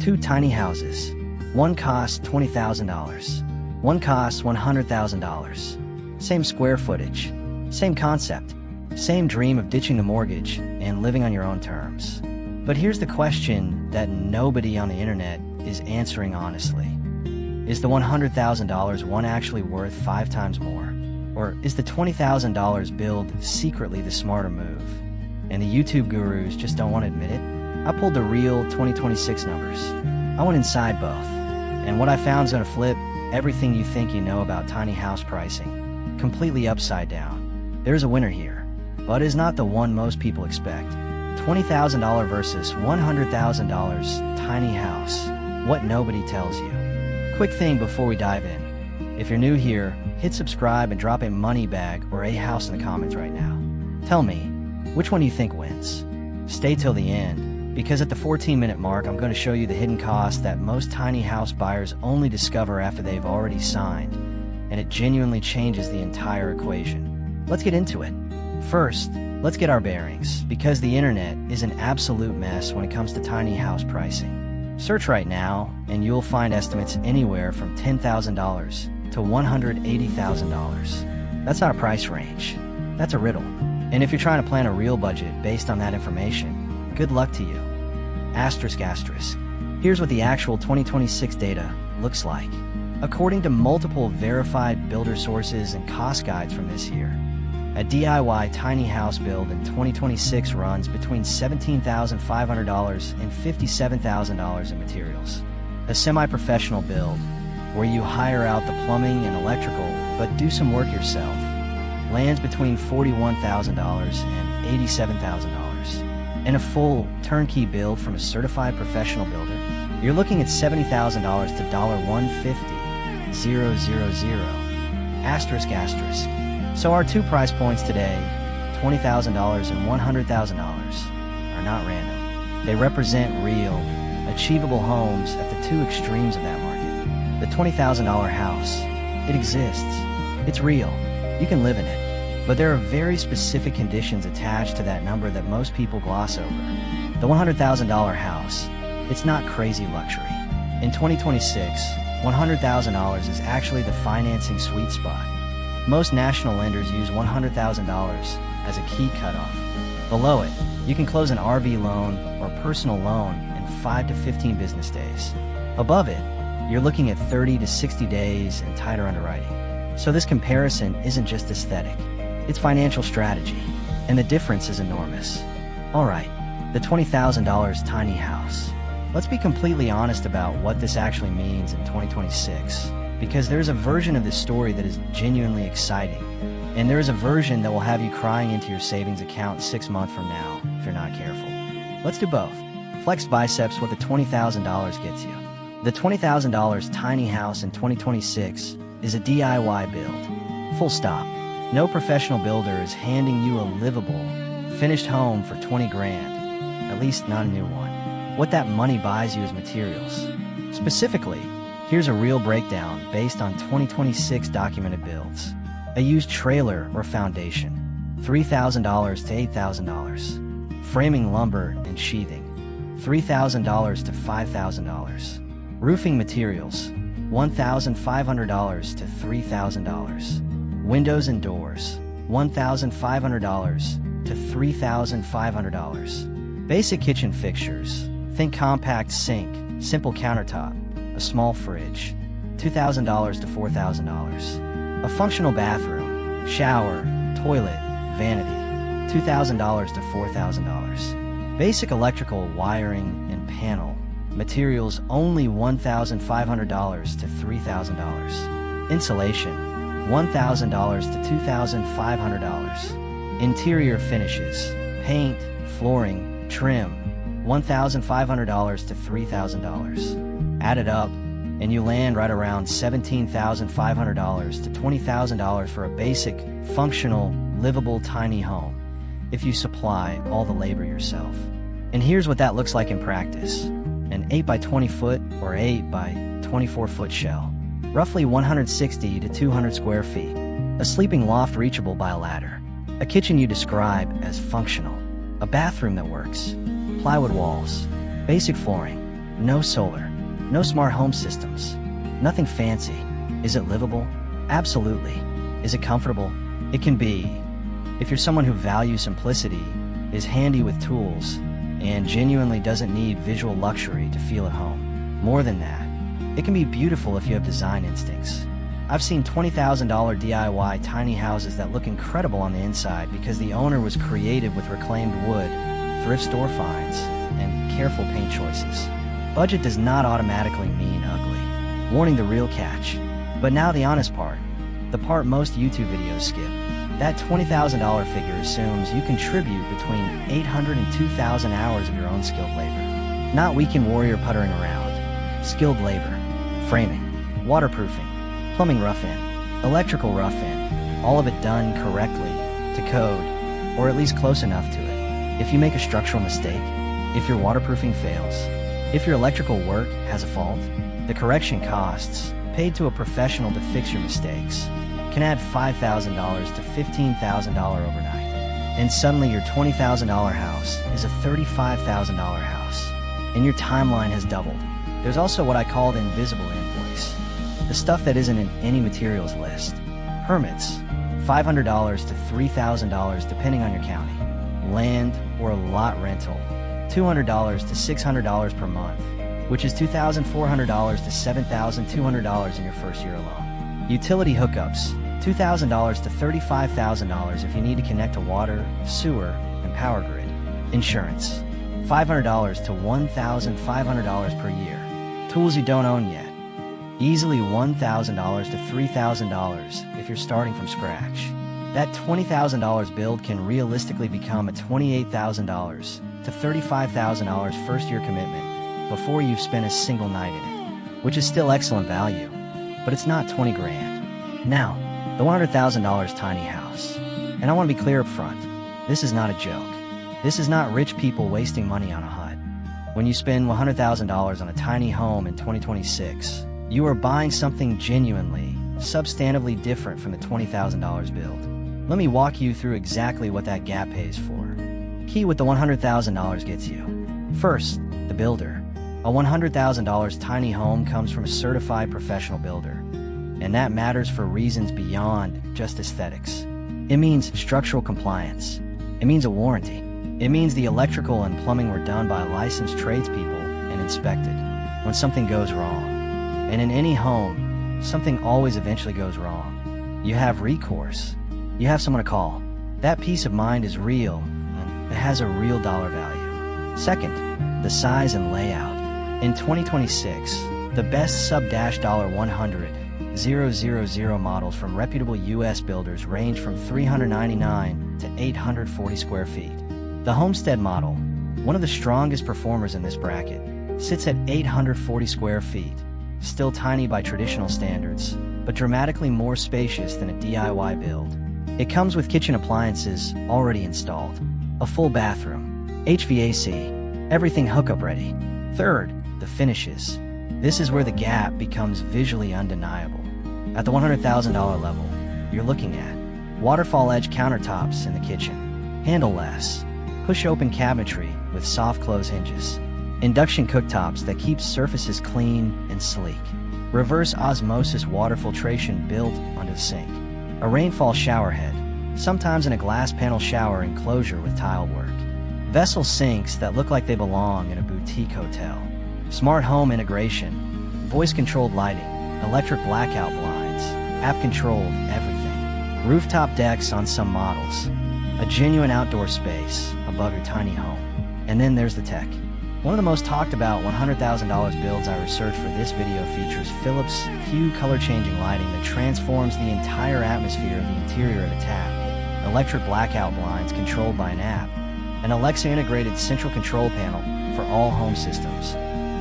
Two tiny houses. One costs $20,000. One costs $100,000. Same square footage. Same concept. Same dream of ditching the mortgage and living on your own terms. But here's the question that nobody on the internet is answering honestly. Is the $100,000 one actually worth 5 times more? Or is the $20,000 build secretly the smarter move? And the YouTube gurus just don't want to admit it? I pulled the real 2026 numbers. I went inside both. And what I found is gonna flip everything you think you know about tiny house pricing completely upside down. There's a winner here, but it's not the one most people expect. $20,000 versus $100,000 tiny house. What nobody tells you. Quick thing before we dive in. If you're new here, hit subscribe and drop a money bag or a house in the comments right now. Tell me, which one do you think wins? Stay till the end, because at the 14-minute mark, I'm going to show you the hidden cost that most tiny house buyers only discover after they've already signed, and it genuinely changes the entire equation. Let's get into it. First, let's get our bearings, because the internet is an absolute mess when it comes to tiny house pricing. Search right now, and you'll find estimates anywhere from $10,000 to $180,000. That's not a price range. That's a riddle. And if you're trying to plan a real budget based on that information, good luck to you. Asterisk asterisk. Here's what the actual 2026 data looks like. According to multiple verified builder sources and cost guides from this year, a DIY tiny house build in 2026 runs between $17,500 and $57,000 in materials. A semi-professional build, where you hire out the plumbing and electrical but do some work yourself, lands between $41,000 and $87,000. And a full turnkey build from a certified professional builder, you're looking at $70,000 to $150,000. Asterisk asterisk. So our two price points today, $20,000 and $100,000, are not random. They represent real, achievable homes at the two extremes of that market. The $20,000 house, it exists. It's real. You can live in it. But there are very specific conditions attached to that number that most people gloss over. The $100,000 house, it's not crazy luxury. In 2026, $100,000 is actually the financing sweet spot. Most national lenders use $100,000 as a key cutoff. Below it, you can close an RV loan or personal loan in 5 to 15 business days. Above it, you're looking at 30 to 60 days and tighter underwriting. So this comparison isn't just aesthetic, it's financial strategy, and the difference is enormous. Alright, the $20,000 tiny house. Let's be completely honest about what this actually means in 2026. Because there's a version of this story that is genuinely exciting, and there is a version that will have you crying into your savings account 6 months from now if you're not careful. Let's do both. Flex biceps what the $20,000 gets you. The $20,000 tiny house in 2026 is a DIY build. Full stop. No professional builder is handing you a livable, finished home for 20 grand, at least not a new one. What that money buys you is materials. Specifically, here's a real breakdown based on 2026 documented builds. A used trailer or foundation, $3,000 to $8,000. Framing lumber and sheathing, $3,000 to $5,000. Roofing materials, $1,500 to $3,000. Windows and doors, $1,500 to $3,500. Basic kitchen fixtures, think compact sink, simple countertop, a small fridge, $2,000 to $4,000. A functional bathroom, shower, toilet, vanity, $2,000 to $4,000. Basic electrical wiring and panel, materials only $1,500 to $3,000. Insulation, $1,000 to $2,500. Interior finishes, paint, flooring, trim, $1,500 to $3,000. Add it up, and you land right around $17,500 to $20,000 for a basic, functional, livable tiny home, if you supply all the labor yourself. And here's what that looks like in practice. An 8 by 20 foot or 8 by 24 foot shell, roughly 160 to 200 square feet. A sleeping loft reachable by a ladder. A kitchen you describe as functional. A bathroom that works. Plywood walls. Basic flooring. No solar, no smart home systems, nothing fancy. Is it livable? Absolutely. Is it comfortable? It can be. If you're someone who values simplicity, is handy with tools, and genuinely doesn't need visual luxury to feel at home. More than that, it can be beautiful if you have design instincts. I've seen $20,000 DIY tiny houses that look incredible on the inside because the owner was creative with reclaimed wood, thrift store finds, and careful paint choices. Budget does not automatically mean ugly. Warning, the real catch. But now the honest part. The part most YouTube videos skip. That $20,000 figure assumes you contribute between 800 and 2,000 hours of your own skilled labor. Not weekend warrior puttering around. Skilled labor. Framing. Waterproofing. Plumbing rough-in. Electrical rough-in. All of it done correctly, to code, or at least close enough to it. If you make a structural mistake, if your waterproofing fails, if your electrical work has a fault, the correction costs, paid to a professional to fix your mistakes, can add $5,000 to $15,000 overnight. And suddenly your $20,000 house is a $35,000 house, and your timeline has doubled. There's also what I call the invisible invoice. The stuff that isn't in any materials list. Permits, $500 to $3,000 depending on your county. Land or lot rental, $200 to $600 per month, which is $2,400 to $7,200 in your first year alone. Utility hookups, $2,000 to $35,000 if you need to connect to water, sewer, and power grid. Insurance, $500 to $1,500 per year. Tools you don't own yet. Easily $1,000 to $3,000 if you're starting from scratch. That $20,000 build can realistically become a $28,000 to $35,000 first-year commitment before you've spent a single night in it, which is still excellent value, but it's not 20 grand. Now, the $100,000 tiny house. And I want to be clear up front, this is not a joke. This is not rich people wasting money on a hut. When you spend $100,000 on a tiny home in 2026, you are buying something genuinely, substantively different from the $20,000 build. Let me walk you through exactly what that gap pays for. Key what the $100,000 gets you. First, the builder. A $100,000 tiny home comes from a certified professional builder, and that matters for reasons beyond just aesthetics. It means structural compliance. It means a warranty. It means the electrical and plumbing were done by licensed tradespeople and inspected. When something goes wrong, and in any home, something always eventually goes wrong, you have recourse. You have someone to call. That peace of mind is real, and it has a real dollar value. Second, the size and layout. In 2026, the best sub-$100,000 models from reputable U.S. builders range from 399 to 840 square feet. The Homestead model, one of the strongest performers in this bracket, sits at 840 square feet, still tiny by traditional standards, but dramatically more spacious than a DIY build. It comes with kitchen appliances already installed, a full bathroom, HVAC, everything hookup ready. Third, the finishes. This is where the gap becomes visually undeniable. At the $100,000 level, you're looking at waterfall edge countertops in the kitchen, handle-less, push-open cabinetry with soft close hinges, induction cooktops that keep surfaces clean and sleek, reverse osmosis water filtration built onto the sink, a rainfall shower head, sometimes in a glass panel shower enclosure with tile work, vessel sinks that look like they belong in a boutique hotel, smart home integration, voice-controlled lighting, electric blackout blinds, app-controlled everything, rooftop decks on some models, a genuine outdoor space above your tiny home. And then there's the tech. One of the most talked about $100,000 builds I researched for this video features Philips Hue color-changing lighting that transforms the entire atmosphere of the interior of a tap, electric blackout blinds controlled by an app, an Alexa-integrated central control panel for all home systems,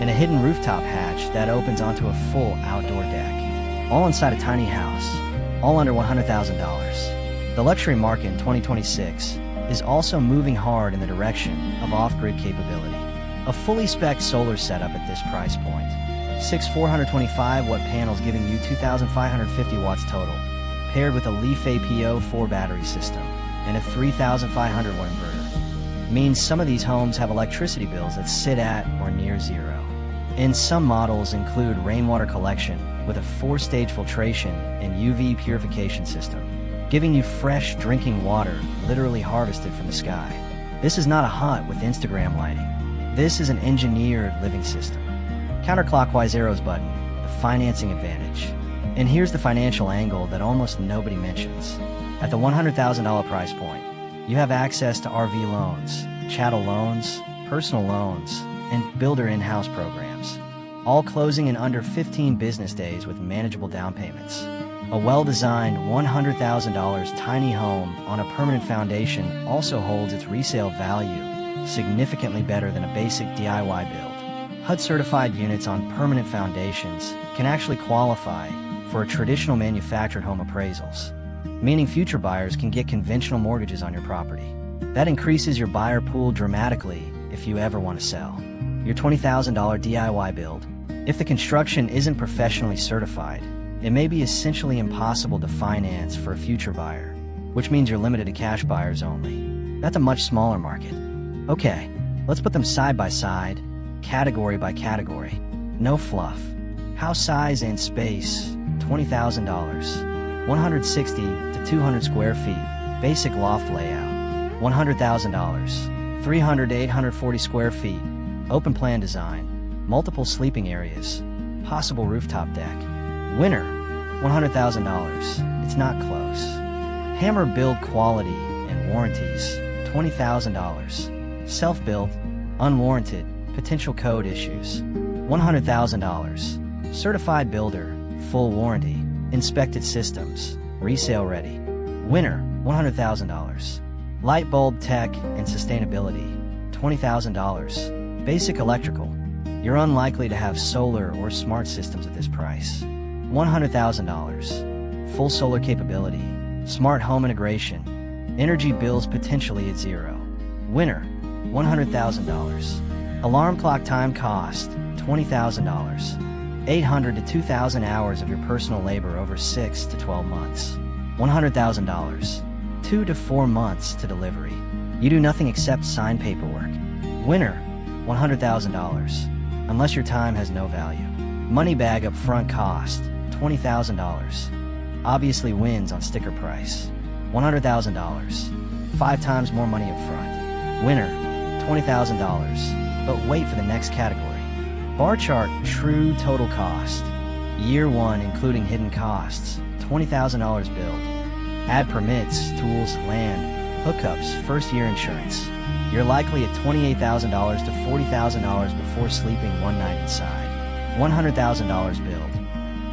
and a hidden rooftop hatch that opens onto a full outdoor deck. All inside a tiny house, all under $100,000. The luxury market in 2026 is also moving hard in the direction of off-grid capability. A fully spec'd solar setup at this price point. 6 425-watt panels giving you 2,550 watts total, paired with a Leaf APO 4 battery system and a 3,500-watt inverter. Means some of these homes have electricity bills that sit at or near zero. And some models include rainwater collection with a 4-stage filtration and UV purification system, giving you fresh drinking water literally harvested from the sky. This is not a hut with Instagram lighting. This is an engineered living system. Counterclockwise arrows button, the financing advantage. And here's the financial angle that almost nobody mentions. At the $100,000 price point, you have access to RV loans, chattel loans, personal loans, and builder in-house programs, all closing in under 15 business days with manageable down payments. A well-designed $100,000 tiny home on a permanent foundation also holds its resale value significantly better than a basic DIY build. HUD-certified units on permanent foundations can actually qualify for traditional manufactured home appraisals, meaning future buyers can get conventional mortgages on your property. That increases your buyer pool dramatically if you ever want to sell. Your $20,000 DIY build. If the construction isn't professionally certified, it may be essentially impossible to finance for a future buyer, which means you're limited to cash buyers only. That's a much smaller market. Okay, let's put them side by side, category by category. No fluff. House size and space, $20,000. 160 to 200 square feet. Basic loft layout, $100,000. 300 to 840 square feet. Open plan design. Multiple sleeping areas. Possible rooftop deck. Winner, $100,000. It's not close. Hammer build quality and warranties, $20,000. Self-built, unwarranted, potential code issues, $100,000. Certified builder, full warranty, inspected systems, resale ready. Winner, $100,000. Light bulb tech and sustainability, $20,000. Basic electrical. You're unlikely to have solar or smart systems at this price. $100,000. Full solar capability, smart home integration, energy bills potentially at zero. Winner, $100,000. Alarm clock time cost, $20,000. 800 to 2,000 hours of your personal labor over 6 to 12 months. $100,000. 2 to 4 months to delivery. You do nothing except sign paperwork. Winner, $100,000. Unless your time has no value. Money bag up front cost, $20,000. Obviously wins on sticker price. $100,000. 5 times more money up front. Winner, $20,000. But wait for the next category. Bar chart true total cost. Year 1 including hidden costs, $20,000 build. Add permits, tools, land, hookups, first year insurance. You're likely at $28,000 to $40,000 before sleeping one night inside. $100,000 build.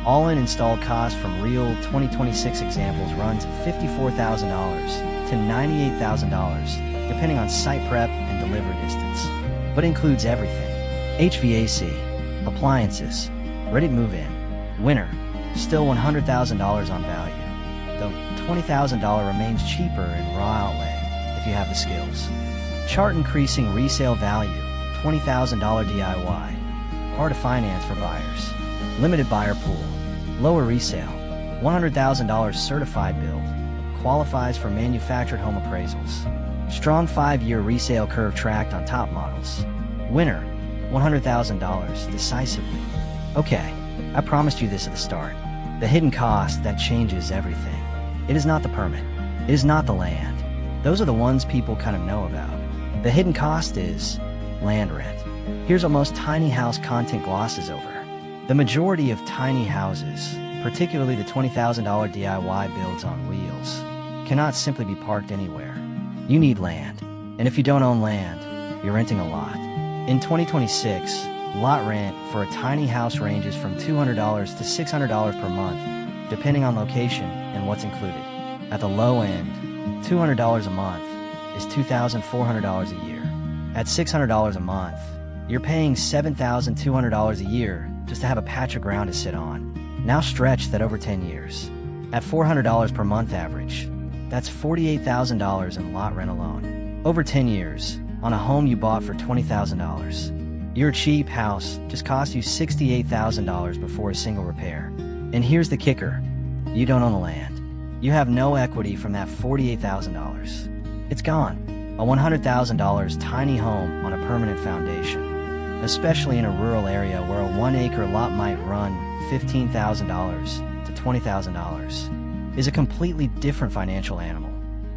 All-in installed cost from real 2026 examples runs $54,000 to $98,000, depending on site prep and delivery distance, but includes everything. HVAC, appliances, ready to move in. Winner, still $100,000 on value, though $20,000 remains cheaper in raw outlay if you have the skills. Chart increasing resale value, $20,000 DIY. Hard to finance for buyers. Limited buyer pool. Lower resale. $100,000 certified build. Qualifies for manufactured home appraisals. Strong 5-year resale curve tracked on top models. Winner, $100,000 decisively. Okay, I promised you this at the start. The hidden cost that changes everything. It is not the permit. It is not the land. Those are the ones people kind of know about. The hidden cost is land rent. Here's what most tiny house content glosses over. The majority of tiny houses, particularly the $20,000 DIY builds on wheels, cannot simply be parked anywhere. You need land. And if you don't own land, you're renting a lot. In 2026, lot rent for a tiny house ranges from $200 to $600 per month, depending on location and what's included. At the low end, $200 a month is $2,400 a year. At $600 a month, you're paying $7,200 a year just to have a patch of ground to sit on. Now stretch that over 10 years. At $400 per month average, that's $48,000 in lot rent alone. Over 10 years, on a home you bought for $20,000. Your cheap house just cost you $68,000 before a single repair. And here's the kicker. You don't own the land. You have no equity from that $48,000. It's gone. A $100,000 tiny home on a permanent foundation. especially in a rural area where a 1-acre lot might run $15,000 to $20,000, is a completely different financial animal.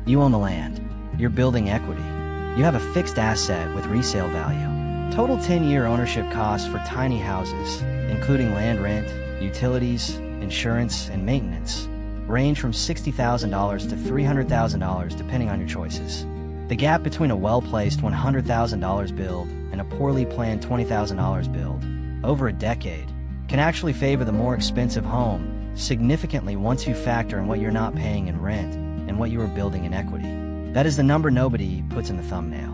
You own the land. You're building equity. You have a fixed asset with resale value. Total 10-year ownership costs for tiny houses, including land rent, utilities, insurance, and maintenance, range from $60,000 to $300,000 depending on your choices. The gap between a well-placed $100,000 build and a poorly planned $20,000 build, over a decade, can actually favor the more expensive home significantly once you factor in what you're not paying in rent and what you are building in equity. That is the number nobody puts in the thumbnail.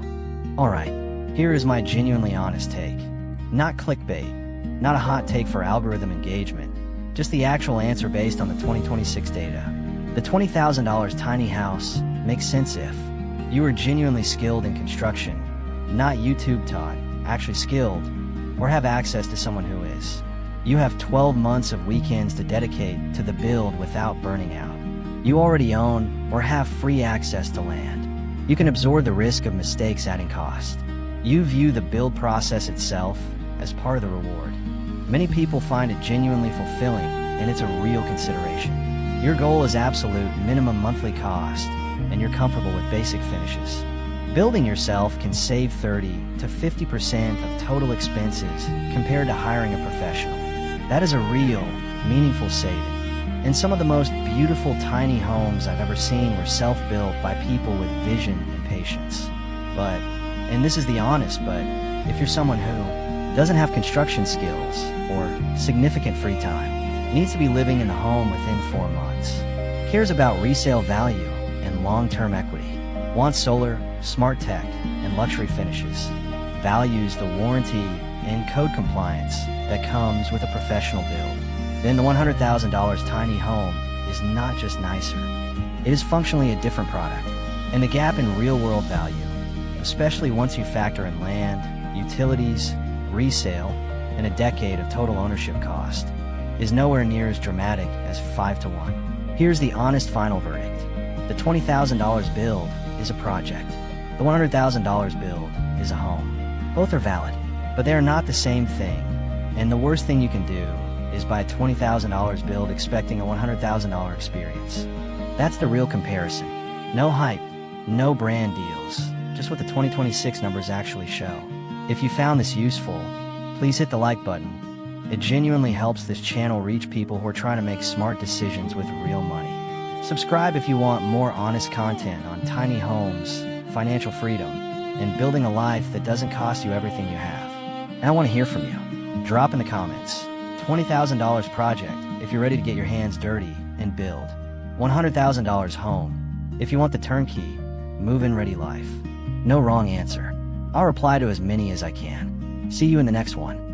Alright, here is my genuinely honest take. Not clickbait, not a hot take for algorithm engagement, just the actual answer based on the 2026 data. The $20,000 tiny house makes sense if you are genuinely skilled in construction, not YouTube taught, actually skilled, or have access to someone who is. You have 12 months of weekends to dedicate to the build without burning out. You already own or have free access to land. You can absorb the risk of mistakes adding cost. You view the build process itself as part of the reward. Many people find it genuinely fulfilling, and it's a real consideration. Your goal is absolute minimum monthly cost, and you're comfortable with basic finishes. Building yourself can save 30 to 50% of total expenses compared to hiring a professional. That is a real, meaningful saving. And some of the most beautiful tiny homes I've ever seen were self-built by people with vision and patience. But, and this is the honest, but if you're someone who doesn't have construction skills or significant free time, needs to be living in the home within 4 months, cares about resale value and long-term equity, wants solar, smart tech, and luxury finishes, values the warranty and code compliance that comes with a professional build, then the $100,000 tiny home is not just nicer, it is functionally a different product. And the gap in real-world value, especially once you factor in land, utilities, resale, and a decade of total ownership cost, is nowhere near as dramatic as 5 to 1. Here's the honest final verdict. The $20,000 build is a project. The $100,000 build is a home. Both are valid, but they are not the same thing. And the worst thing you can do is buy a $20,000 build expecting a $100,000 experience. That's the real comparison. No hype, no brand deals, just what the 2026 numbers actually show. If you found this useful, please hit the like button. It genuinely helps this channel reach people who are trying to make smart decisions with real money. Subscribe if you want more honest content on tiny homes, financial freedom, and building a life that doesn't cost you everything you have. And I want to hear from you. Drop in the comments. $20,000 project if you're ready to get your hands dirty and build. $100,000 home if you want the turnkey, move-in ready life. No wrong answer. I'll reply to as many as I can. See you in the next one.